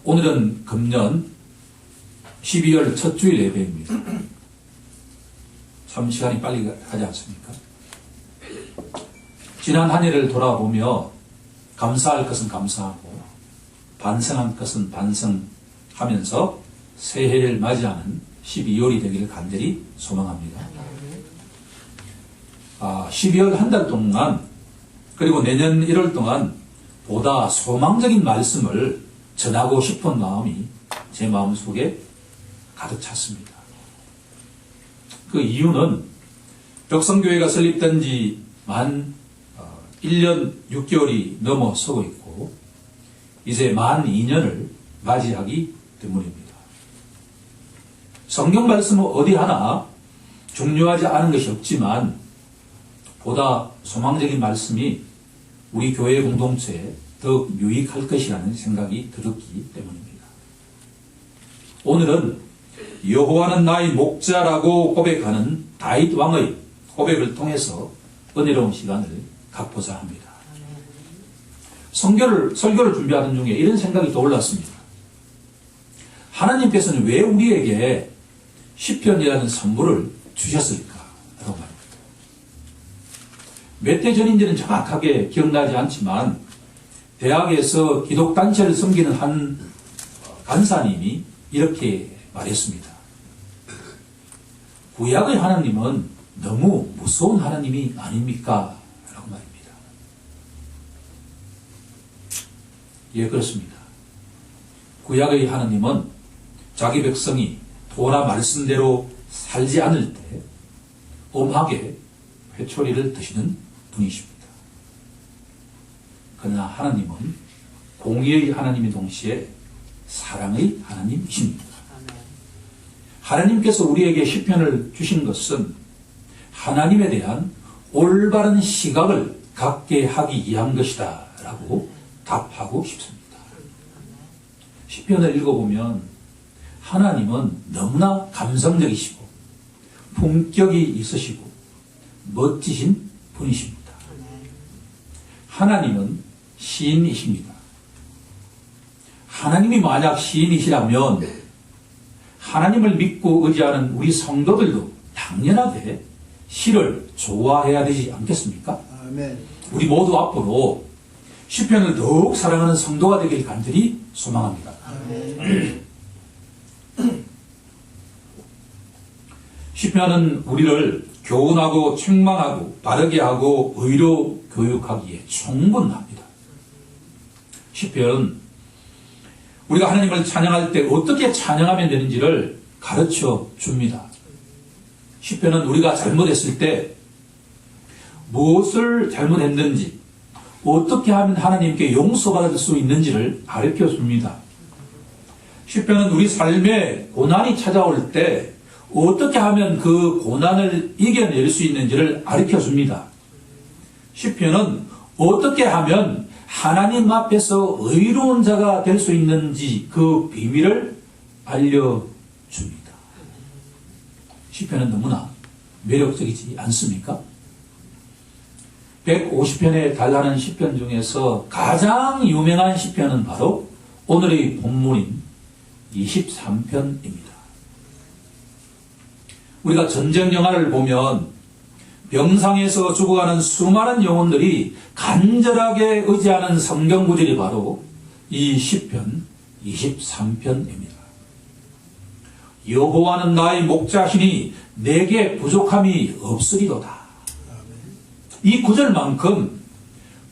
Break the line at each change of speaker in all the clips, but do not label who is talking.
오늘은 금년 12월 첫 주일 예배입니다. 참 시간이 빨리 가지 않습니까? 지난 한 해를 돌아보며 감사할 것은 감사하고 반성할 것은 반성하면서 새해를 맞이하는 12월이 되기를 간절히 소망합니다. 12월 한 달 동안 그리고 내년 1월 동안 보다 소망적인 말씀을 전하고 싶은 마음이 제 마음속에 가득 찼습니다. 그 이유는 벽성교회가 설립된 지 만 1년 6개월이 넘어서고 있고 이제 만 2년을 맞이하기 때문입니다. 성경 말씀은 어디 하나 중요하지 않은 것이 없지만 보다 소망적인 말씀이 우리 교회 공동체에 더욱 유익할 것이라는 생각이 들었기 때문입니다. 오늘은 여호와는 나의 목자라고 고백하는 다윗 왕의 고백을 통해서 은혜로운 시간을 갖고자 합니다. 설교를 준비하던 중에 이런 생각이 떠올랐습니다. 하나님께서는 왜 우리에게 시편이라는 선물을 주셨을까? 라고 말입니다. 몇 대 전인지는 정확하게 기억나지 않지만 대학에서 기독단체를 섬기는 한 간사님이 이렇게 말했습니다. 구약의 하나님은 너무 무서운 하나님이 아닙니까? 라고 말입니다. 예, 그렇습니다. 구약의 하나님은 자기 백성이 도라 말씀대로 살지 않을 때 엄하게 회초리를 드시는 분이십니다. 그러나 하나님은 공의의 하나님이 동시에 사랑의 하나님이십니다. 하나님께서 우리에게 시편을 주신 것은 하나님에 대한 올바른 시각을 갖게 하기 위한 것이다 라고 답하고 싶습니다. 시편을 읽어보면 하나님은 너무나 감성적이시고 품격이 있으시고 멋지신 분이십니다. 하나님은 시인이십니다. 하나님이 만약 시인이시라면 하나님을 믿고 의지하는 우리 성도들도 당연하게 시를 좋아해야 되지 않겠습니까?
아멘.
우리 모두 앞으로 시편을 더욱 사랑하는 성도가 되길 간절히 소망합니다.
아멘.
시편은 우리를 교훈하고 책망하고 바르게 하고 의로 교육하기에 충분합니다. 시편은 우리가 하나님을 찬양할 때 어떻게 찬양하면 되는지를 가르쳐 줍니다. 시편은 우리가 잘못했을 때 무엇을 잘못했는지 어떻게 하면 하나님께 용서받을 수 있는지를 가르쳐 줍니다. 시편은 우리 삶에 고난이 찾아올 때 어떻게 하면 그 고난을 이겨낼 수 있는지를 가르쳐 줍니다. 시편은 어떻게 하면 하나님 앞에서 의로운 자가 될 수 있는지 그 비밀을 알려줍니다. 시편은 너무나 매력적이지 않습니까? 150편에 달하는 시편 중에서 가장 유명한 시편은 바로 오늘의 본문인 23편입니다. 우리가 전쟁 영화를 보면 병상에서 죽어가는 수많은 영혼들이 간절하게 의지하는 성경 구절이 바로 이 시편 23편입니다. 여호와는 나의 목자시니 내게 부족함이 없으리로다. 이 구절만큼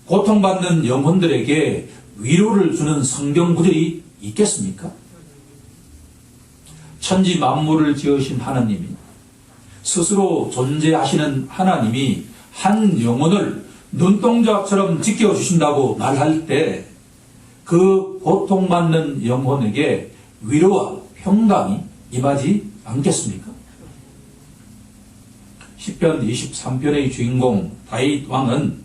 고통받는 영혼들에게 위로를 주는 성경 구절이 있겠습니까? 천지 만물을 지으신 하나님이 스스로 존재하시는 하나님이 한 영혼을 눈동자처럼 지켜주신다고 말할 때 그 고통받는 영혼에게 위로와 평강이 임하지 않겠습니까? 시편 23편의 주인공 다윗 왕은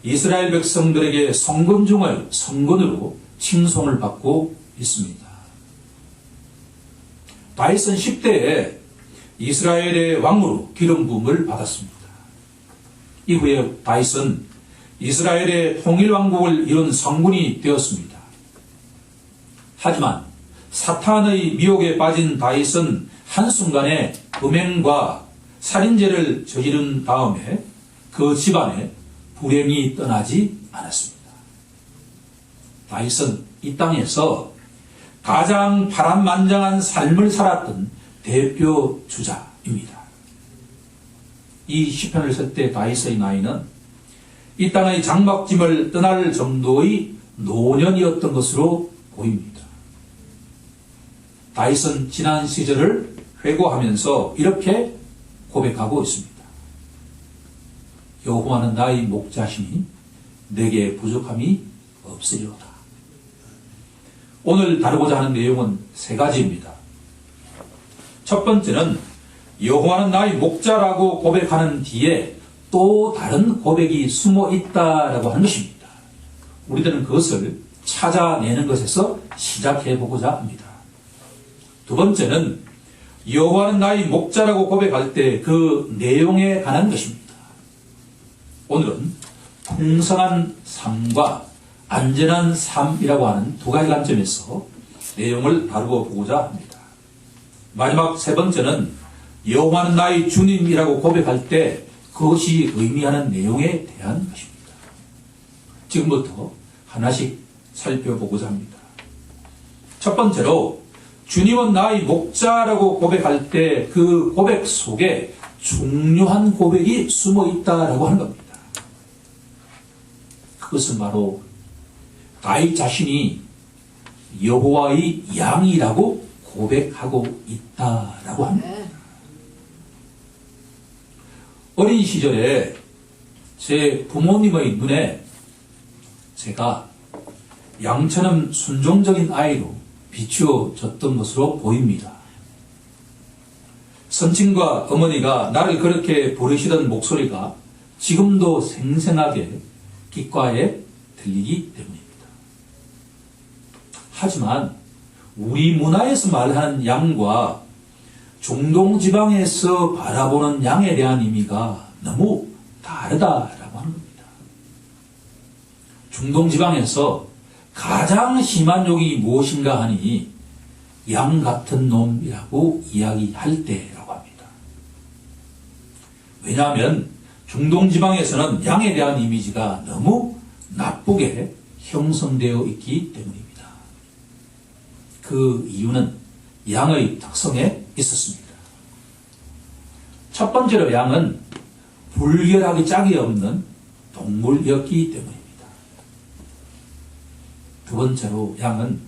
이스라엘 백성들에게 성군 중의 성군으로 칭송을 받고 있습니다. 다윗은 10대에 이스라엘의 왕으로 기름 부음을 받았습니다. 이후에 다윗은 이스라엘의 통일왕국을 이룬 성군이 되었습니다. 하지만 사탄의 미혹에 빠진 다윗은 한순간에 음행과 살인죄를 저지른 다음에 그 집안에 불행이 떠나지 않았습니다. 다윗은 이 땅에서 가장 파란만장한 삶을 살았던 대표 주자입니다. 이 시편을 쓸 때 다윗의 나이는 이 땅의 장막짐을 떠날 정도의 노년이었던 것으로 보입니다. 다윗은 지난 시절을 회고하면서 이렇게 고백하고 있습니다. 여호와는 나의 목자시니 내게 부족함이 없으리로다. 오늘 다루고자 하는 내용은 세 가지입니다. 첫 번째는 여호와는 나의 목자라고 고백하는 뒤에 또 다른 고백이 숨어 있다라고 하는 것입니다. 우리들은 그것을 찾아내는 것에서 시작해 보고자 합니다. 두 번째는 여호와는 나의 목자라고 고백할 때 그 내용에 관한 것입니다. 오늘은 풍성한 삶과 안전한 삶이라고 하는 두 가지 관점에서 내용을 다루어 보고자 합니다. 마지막 세 번째는 여호와는 나의 주님이라고 고백할 때 그것이 의미하는 내용에 대한 것입니다. 지금부터 하나씩 살펴보고자 합니다. 첫 번째로 주님은 나의 목자라고 고백할 때 그 고백 속에 중요한 고백이 숨어 있다라고 하는 겁니다. 그것은 바로 다윗 자신이 여호와의 양이라고 고백하고 있다라고 합니다. 어린 시절에 제 부모님의 눈에 제가 양처럼 순종적인 아이로 비추어졌던 것으로 보입니다. 선친과 어머니가 나를 그렇게 부르시던 목소리가 지금도 생생하게 귓가에 들리기 때문입니다. 하지만 우리 문화에서 말하는 양과 중동 지방에서 바라보는 양에 대한 의미가 너무 다르다라고 하는 겁니다. 중동 지방에서 가장 심한 욕이 무엇인가 하니 양 같은 놈이라고 이야기할 때라고 합니다. 왜냐하면 중동 지방에서는 양에 대한 이미지가 너무 나쁘게 형성되어 있기 때문입니다. 그 이유는 양의 특성에 있었습니다. 첫 번째로 양은 불결하기 짝이 없는 동물이었기 때문입니다. 두 번째로 양은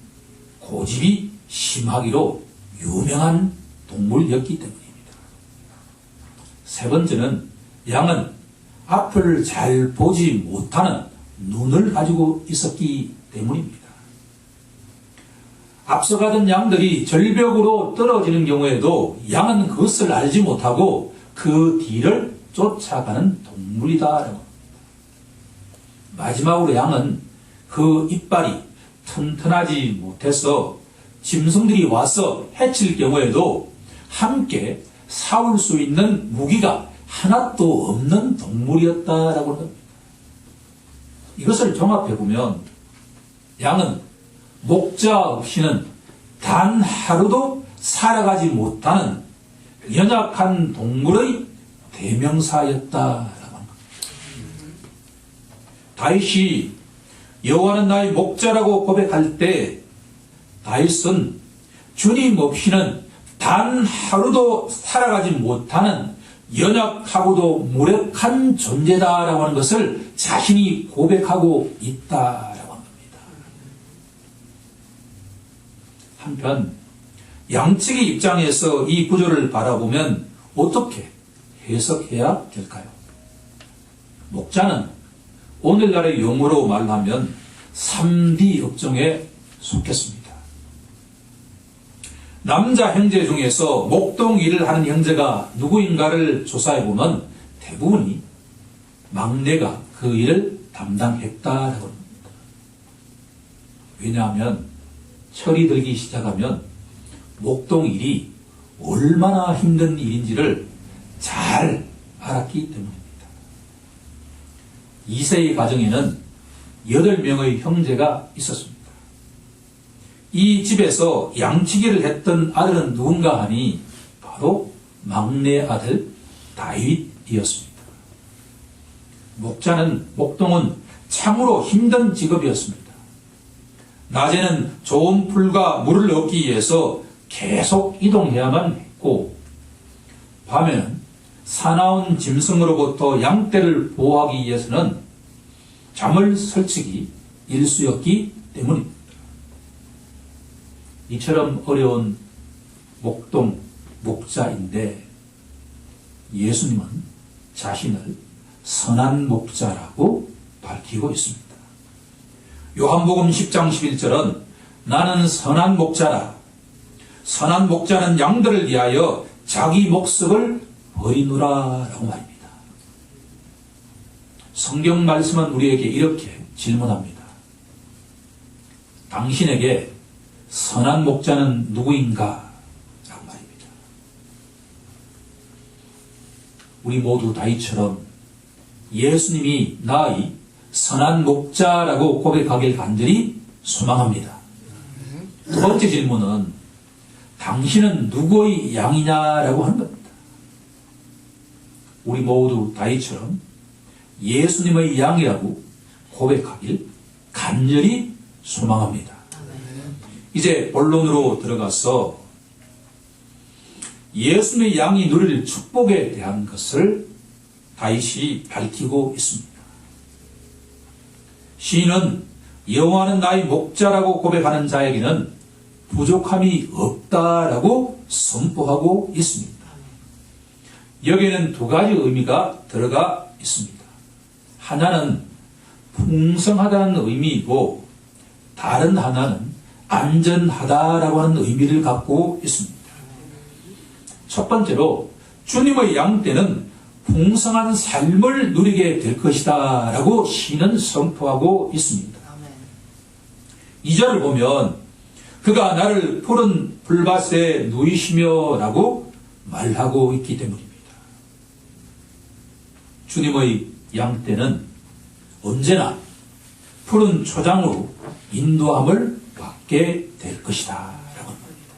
고집이 심하기로 유명한 동물이었기 때문입니다. 세 번째는 양은 앞을 잘 보지 못하는 눈을 가지고 있었기 때문입니다. 앞서가던 양들이 절벽으로 떨어지는 경우에도 양은 그것을 알지 못하고 그 뒤를 쫓아가는 동물이다. 마지막으로 양은 그 이빨이 튼튼하지 못해서 짐승들이 와서 해칠 경우에도 함께 싸울 수 있는 무기가 하나도 없는 동물이었다라고 합니다. 이것을 종합해보면 양은 목자 없이는 단 하루도 살아가지 못하는 연약한 동물의 대명사였다라고 합니다. 다윗이 여호와는 나의 목자라고 고백할 때 다윗은 주님 없이는 단 하루도 살아가지 못하는 연약하고도 무력한 존재다라고 하는 것을 자신이 고백하고 있다라고 합니다. 한편 양측의 입장에서 이 구절을 바라보면 어떻게 해석해야 될까요? 목자는 오늘날의 용어로 말하면 3D 업종에 속했습니다. 남자 형제 중에서 목동 일을 하는 형제가 누구인가를 조사해보면 대부분이 막내가 그 일을 담당했다라고 합니다. 왜냐하면 철이 들기 시작하면 목동 일이 얼마나 힘든 일인지를 잘 알았기 때문입니다. 2세의 가정에는 8명의 형제가 있었습니다. 이 집에서 양치기를 했던 아들은 누군가 하니 바로 막내 아들 다윗이었습니다. 목동은 참으로 힘든 직업이었습니다. 낮에는 좋은 풀과 물을 얻기 위해서 계속 이동해야만 했고, 밤에는 사나운 짐승으로부터 양떼를 보호하기 위해서는 잠을 설치기 일쑤였기 때문입니다. 이처럼 어려운 목동 목자인데 예수님은 자신을 선한 목자라고 밝히고 있습니다. 요한복음 10장 11절은 나는 선한 목자라. 선한 목자는 양들을 위하여 자기 목숨을 버리노라 라고 말입니다. 성경 말씀은 우리에게 이렇게 질문합니다. 당신에게 선한 목자는 누구인가? 라고 말입니다. 우리 모두 다윗처럼 예수님이 나의 선한 목자라고 고백하길 간절히 소망합니다. 두 번째 질문은 당신은 누구의 양이냐라고 하는 겁니다. 우리 모두 다윗처럼 예수님의 양이라고 고백하길 간절히 소망합니다. 이제 본론으로 들어가서 예수님의 양이 누릴 축복에 대한 것을 다윗이 밝히고 있습니다. 시인은 여호와는 나의 목자라고 고백하는 자에게는 부족함이 없다라고 선포하고 있습니다. 여기에는 두 가지 의미가 들어가 있습니다. 하나는 풍성하다는 의미이고 다른 하나는 안전하다라고 하는 의미를 갖고 있습니다. 첫 번째로 주님의 양 때는 풍성한 삶을 누리게 될 것이다 라고 시는 선포하고 있습니다. 2절을 보면 그가 나를 푸른 풀밭에 누이시며 라고 말하고 있기 때문입니다. 주님의 양 때는 언제나 푸른 초장으로 인도함을 받게 될 것이다 라고 말합니다.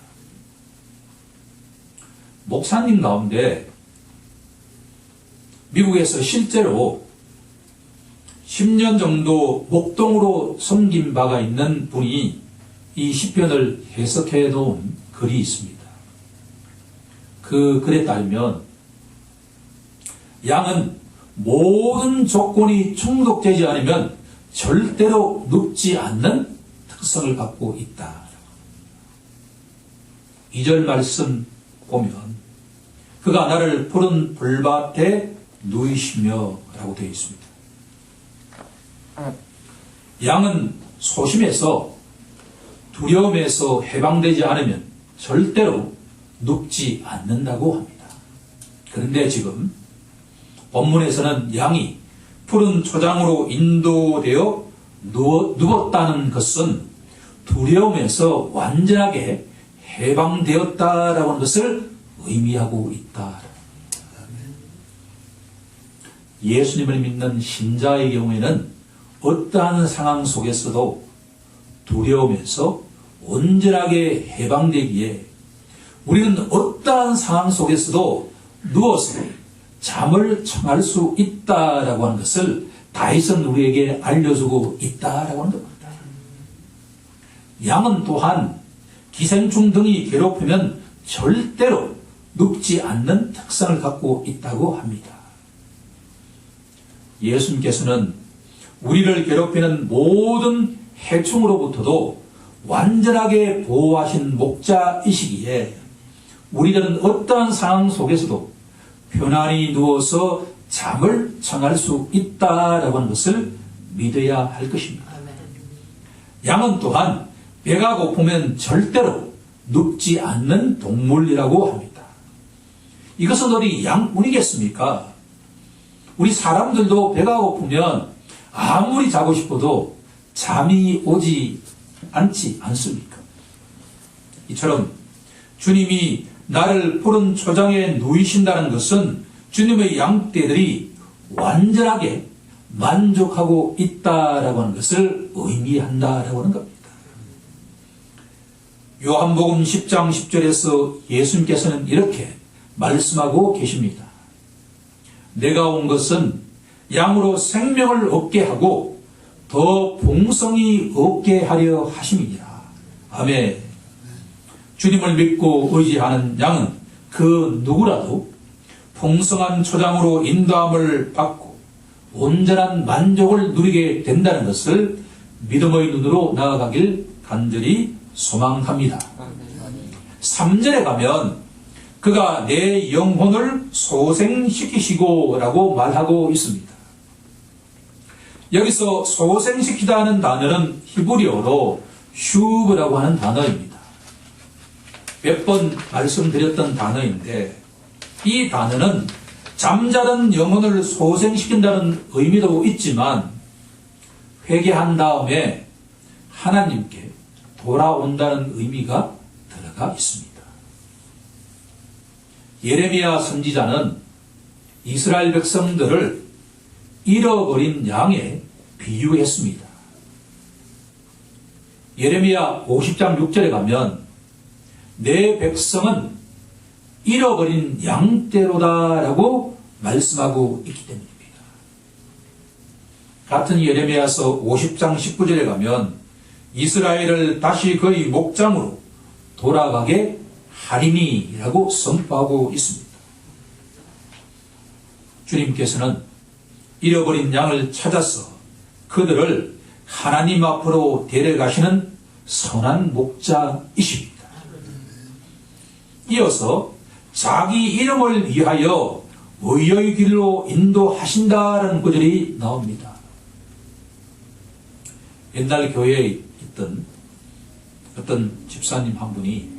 목사님 가운데 미국에서 실제로 10년 정도 목동으로 섬긴 바가 있는 분이 이 시편을 해석해 놓은 글이 있습니다. 그 글에 따르면 양은 모든 조건이 충족되지 않으면 절대로 눕지 않는 특성을 갖고 있다. 2절 말씀 보면 그가 나를 푸른 풀밭에 누이시며 라고 되어 있습니다. 양은 소심해서 두려움에서 해방되지 않으면 절대로 눕지 않는다고 합니다. 그런데 지금 본문에서는 양이 푸른 초장으로 인도되어 누웠다는 것은 두려움에서 완전하게 해방되었다라고 하는 것을 의미하고 있다. 예수님을 믿는 신자의 경우에는 어떠한 상황 속에서도 두려움에서 온전하게 해방되기에 우리는 어떠한 상황 속에서도 누워서 잠을 청할 수 있다라고 하는 것을 다윗은 우리에게 알려주고 있다라고 하는 겁니다. 양은 또한 기생충 등이 괴롭히면 절대로 눕지 않는 특성을 갖고 있다고 합니다. 예수님께서는 우리를 괴롭히는 모든 해충으로부터도 완전하게 보호하신 목자이시기에 우리들은 어떠한 상황 속에서도 편안히 누워서 잠을 청할 수 있다라고 하는 것을 믿어야 할 것입니다. 양은 또한 배가 고프면 절대로 눕지 않는 동물이라고 합니다. 이것은 어디 양뿐이겠습니까? 우리 사람들도 배가 고프면 아무리 자고 싶어도 잠이 오지 않지 않습니까? 이처럼 주님이 나를 푸른 초장에 누이신다는 것은 주님의 양떼들이 완전하게 만족하고 있다라고 하는 것을 의미한다라고 하는 겁니다. 요한복음 10장 10절에서 예수님께서는 이렇게 말씀하고 계십니다. 내가 온 것은 양으로 생명을 얻게 하고 더 풍성히 얻게 하려 하심이니라. 아멘. 주님을 믿고 의지하는 양은 그 누구라도 풍성한 초장으로 인도함을 받고 온전한 만족을 누리게 된다는 것을 믿음의 눈으로 나아가길 간절히 소망합니다. 3절에 가면 그가 내 영혼을 소생시키시고 라고 말하고 있습니다. 여기서 소생시키다는 단어는 히브리어로 슈브라고 하는 단어입니다. 몇 번 말씀드렸던 단어인데 이 단어는 잠자던 영혼을 소생시킨다는 의미도 있지만 회개한 다음에 하나님께 돌아온다는 의미가 들어가 있습니다. 예레미야 선지자는 이스라엘 백성들을 잃어버린 양에 비유했습니다. 예레미야 50장 6절에 가면 내 백성은 잃어버린 양떼로다 라고 말씀하고 있기 때문입니다. 같은 예레미야서 50장 19절에 가면 이스라엘을 다시 그의 목장으로 돌아가게 하리니 라고 선포하고 있습니다. 주님께서는 잃어버린 양을 찾아서 그들을 하나님 앞으로 데려가시는 선한 목자이십니다. 이어서 자기 이름을 위하여 의의 길로 인도하신다라는 구절이 나옵니다. 옛날 교회에 있던 어떤 집사님 한 분이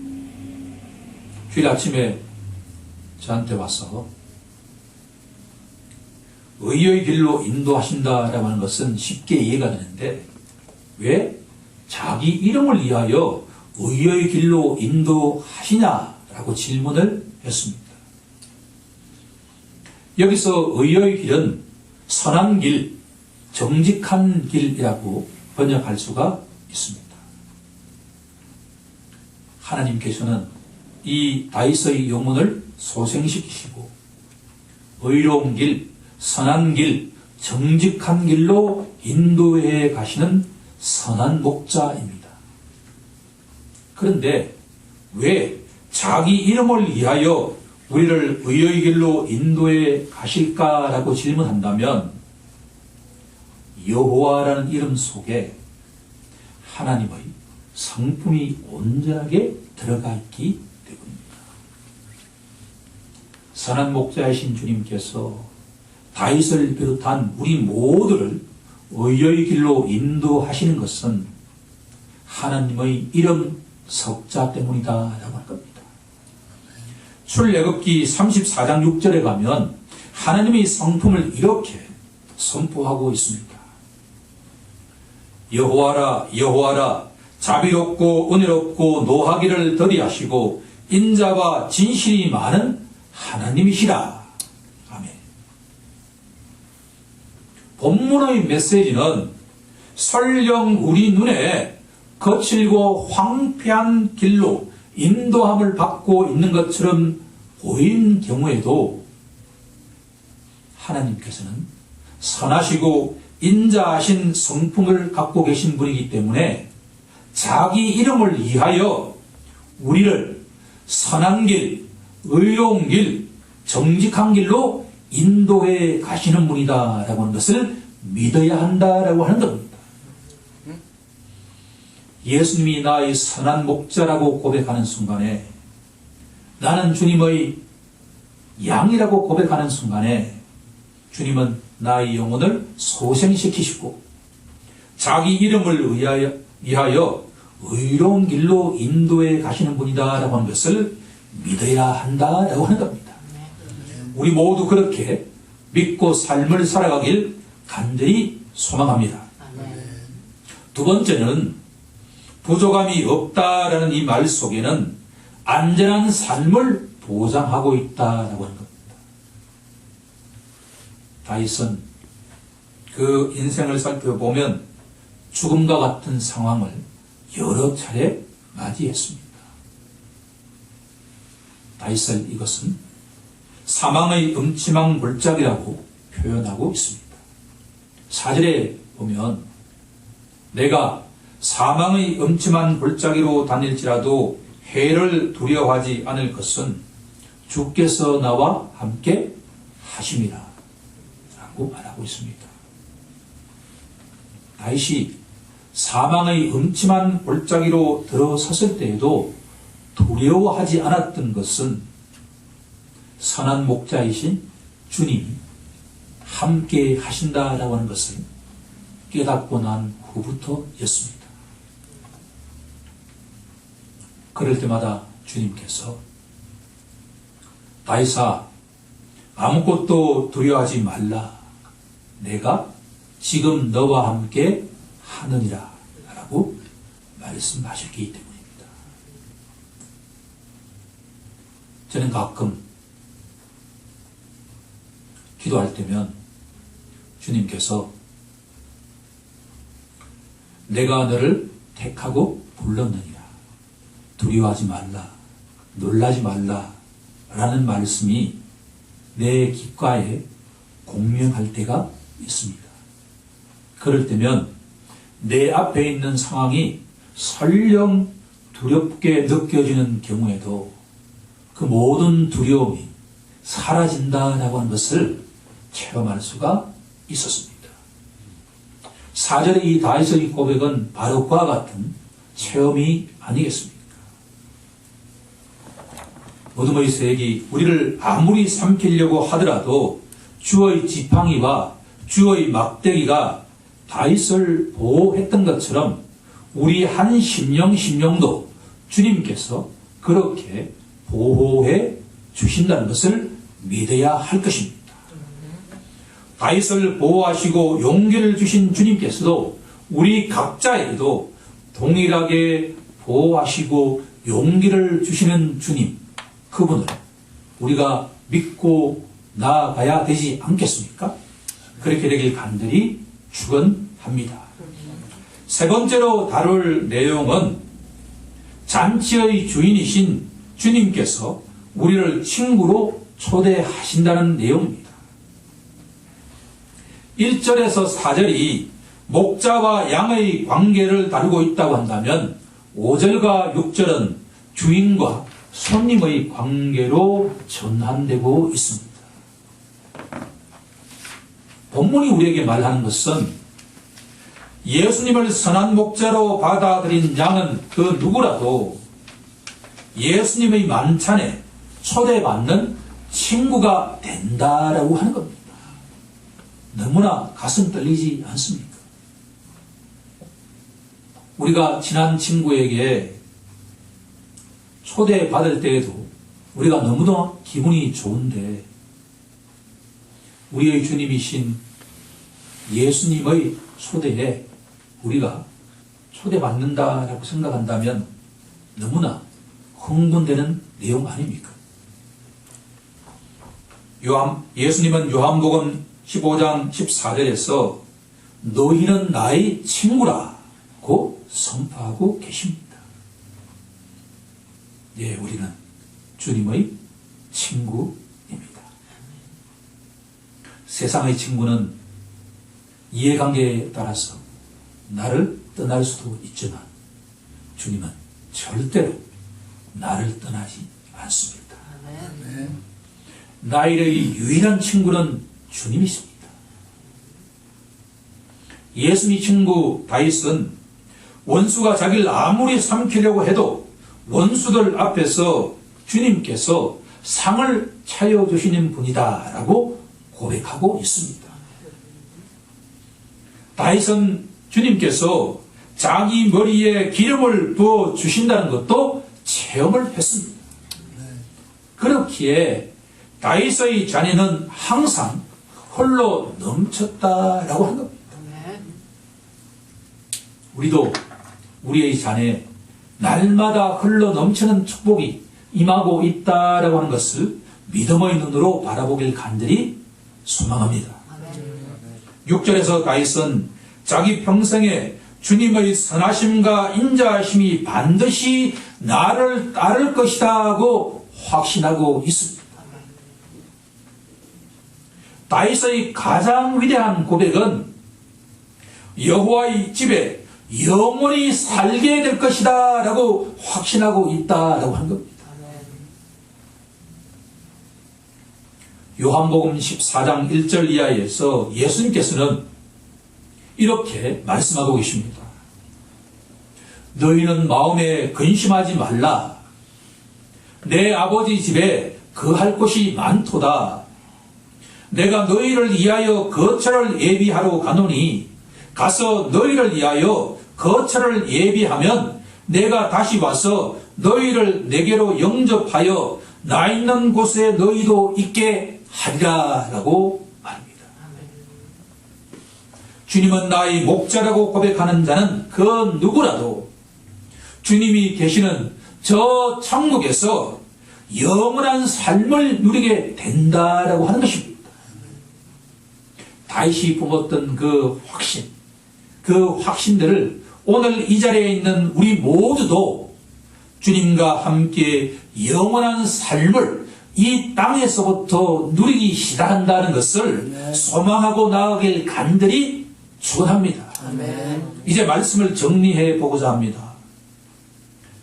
주일 아침에 저한테 와서 의의 길로 인도하신다라고 하는 것은 쉽게 이해가 되는데 왜 자기 이름을 위하여 의의 길로 인도하시냐라고 질문을 했습니다. 여기서 의의 길은 선한 길, 정직한 길이라고 번역할 수가 있습니다. 하나님께서는 이 다윗의 영혼을 소생시키시고 의로운 길, 선한 길, 정직한 길로 인도해 가시는 선한 목자입니다. 그런데 왜 자기 이름을 위하여 우리를 의의 길로 인도해 가실까라고 질문한다면 여호와라는 이름 속에 하나님의 성품이 온전하게 들어가 있기 때문입니다. 선한 목자이신 주님께서 다윗을 비롯한 우리 모두를 의의 길로 인도하시는 것은 하나님의 이름 석자 때문이다라고 할 겁니다. 출애굽기 34장 6절에 가면 하나님의 성품을 이렇게 선포하고 있습니다. 여호와라 여호와라 자비롭고 은혜롭고 노하기를 더디하시고 인자와 진실이 많은 하나님이시라. 아멘. 본문의 메시지는 설령 우리 눈에 거칠고 황폐한 길로 인도함을 받고 있는 것처럼 보이는 경우에도 하나님께서는 선하시고 인자하신 성품을 갖고 계신 분이기 때문에 자기 이름을 위하여 우리를 선한 길, 의로운 길, 정직한 길로 인도해 가시는 분이다라고 하는 것을 믿어야 한다라고 하는 겁니다. 예수님이 나의 선한 목자라고 고백하는 순간에 나는 주님의 양이라고 고백하는 순간에 주님은 나의 영혼을 소생시키시고 자기 이름을 위하여 의로운 길로 인도해 가시는 분이다라고 하는 것을 믿어야 한다라고 하는 겁니다. 우리 모두 그렇게 믿고 삶을 살아가길 간절히 소망합니다. 두 번째는 부족함이 없다라는 이 말 속에는 안전한 삶을 보장하고 있다라고 하는 겁니다. 다윗은 그 인생을 살펴보면 죽음과 같은 상황을 여러 차례 맞이했습니다. 다윗은 이것은 사망의 음침한 골짜기라고 표현하고 있습니다. 4절에 보면 내가 사망의 음침한 골짜기로 다닐지라도 해를 두려워하지 않을 것은 주께서 나와 함께 하심이라 라고 말하고 있습니다. 다윗이 사망의 음침한 골짜기로 들어섰을 때에도 두려워하지 않았던 것은 선한 목자이신 주님이 함께 하신다라고 하는 것을 깨닫고 난 후부터였습니다. 그럴 때마다 주님께서 다윗아 아무것도 두려워하지 말라. 내가 지금 너와 함께 하느니라 라고 말씀하셨기 때문입니다. 저는 가끔 기도할 때면 주님께서 내가 너를 택하고 불렀느니라. 두려워하지 말라. 놀라지 말라. 라는 말씀이 내 귓가에 공명할 때가 있습니다. 그럴 때면 내 앞에 있는 상황이 설령 두렵게 느껴지는 경우에도 그 모든 두려움이 사라진다라고 하는 것을 체험할 수가 있었습니다. 4절의 이 다윗의 고백은 바로 그와 같은 체험이 아니겠습니까? 어둠의 세력이 우리를 아무리 삼키려고 하더라도 주의 지팡이와 주의 막대기가 다윗을 보호했던 것처럼 우리 한 심령도 주님께서 그렇게 보호해 주신다는 것을 믿어야 할 것입니다. 다윗을 보호하시고 용기를 주신 주님께서도 우리 각자에게도 동일하게 보호하시고 용기를 주시는 주님, 그분을 우리가 믿고 나아가야 되지 않겠습니까? 그렇게 되길 간절히 축원합니다. 세 번째로 다룰 내용은 잔치의 주인이신 주님께서 우리를 친구로 초대하신다는 내용입니다. 1절에서 4절이 목자와 양의 관계를 다루고 있다고 한다면 5절과 6절은 주인과 손님의 관계로 전환되고 있습니다. 본문이 우리에게 말하는 것은 예수님을 선한 목자로 받아들인 양은 그 누구라도 예수님의 만찬에 초대받는 친구가 된다라고 하는 겁니다. 너무나 가슴 떨리지 않습니까? 우리가 친한 친구에게 초대받을 때에도 우리가 너무도 기분이 좋은데 우리의 주님이신 예수님의 초대에 우리가 초대받는다라고 생각한다면 너무나 흥분되는 내용 아닙니까? 예수님은 요한복음 15장 14절에서 너희는 나의 친구라고 선포하고 계십니다. 예, 우리는 주님의 친구입니다. 세상의 친구는 이해관계에 따라서 나를 떠날 수도 있지만 주님은 절대로 나를 떠나지 않습니다. 나의 유일한 친구는 주님이십니다. 예수님 친구 다윗은 원수가 자기를 아무리 삼키려고 해도 원수들 앞에서 주님께서 상을 차려주시는 분이다라고 고백하고 있습니다. 다윗은 주님께서 자기 머리에 기름을 부어 주신다는 것도 체험을 했습니다. 그렇기에 다윗의 잔에는 항상 홀로 넘쳤다라고 한 겁니다. 우리도 우리의 잔에 날마다 흘러 넘치는 축복이 임하고 있다라고 하는 것을 믿음의 눈으로 바라보길 간절히 소망합니다. 6절에서 다윗은 자기 평생에 주님의 선하심과 인자하심이 반드시 나를 따를 것이다 하고 확신하고 있습니다. 다윗의 가장 위대한 고백은 여호와의 집에 영원히 살게 될 것이다 라고 확신하고 있다라고 한 겁니다. 요한복음 14장 1절 이하에서 예수님께서는 이렇게 말씀하고 계십니다. 너희는 마음에 근심하지 말라. 내 아버지 집에 거할 곳이 많도다. 내가 너희를 위하여 거처를 예비하러 가노니 가서 너희를 위하여 거처를 예비하면 내가 다시 와서 너희를 내게로 영접하여 나 있는 곳에 너희도 있게 하리라 라고 말합니다. 주님은 나의 목자라고 고백하는 자는 그 누구라도 주님이 계시는 저 천국에서 영원한 삶을 누리게 된다라고 하는 것입니다. 다윗이 품었던 그 확신들을 오늘 이 자리에 있는 우리 모두도 주님과 함께 영원한 삶을 이 땅에서부터 누리기 시작한다는 것을 소망하고 나아가길 간절히 축원합니다. 이제 말씀을 정리해 보고자 합니다.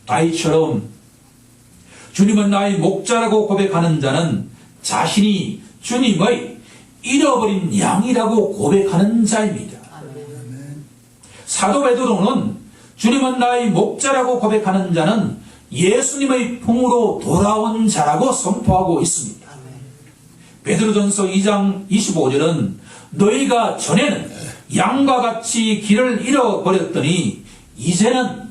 다윗처럼 주님은 나의 목자라고 고백하는 자는 자신이 주님의 잃어버린 양이라고 고백하는 자입니다. 사도 베드로는 주님은 나의 목자라고 고백하는 자는 예수님의 품으로 돌아온 자라고 선포하고 있습니다. 베드로전서 2장 25절은 너희가 전에는 양과 같이 길을 잃어버렸더니 이제는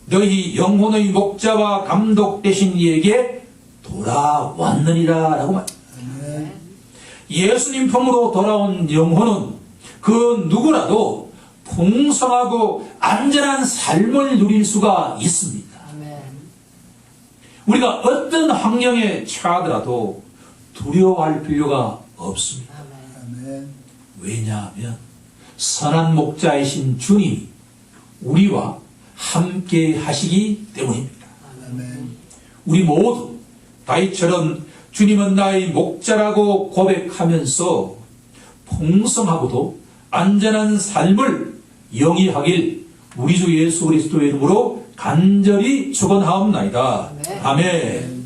너희 영혼의 목자와 감독 되신 이에게 돌아왔느니라 라고 말합니다. 예수님 품으로 돌아온 영혼은 그 누구라도 풍성하고 안전한 삶을 누릴 수가 있습니다. 우리가 어떤 환경에 처하더라도 두려워할 필요가 없습니다. 왜냐하면 선한 목자이신 주님이 우리와 함께 하시기 때문입니다. 우리 모두 다윗처럼 주님은 나의 목자라고 고백하면서 풍성하고도 안전한 삶을 영위하길 우리 주 예수 그리스도의 이름으로 간절히 축원하옵나이다. 아멘.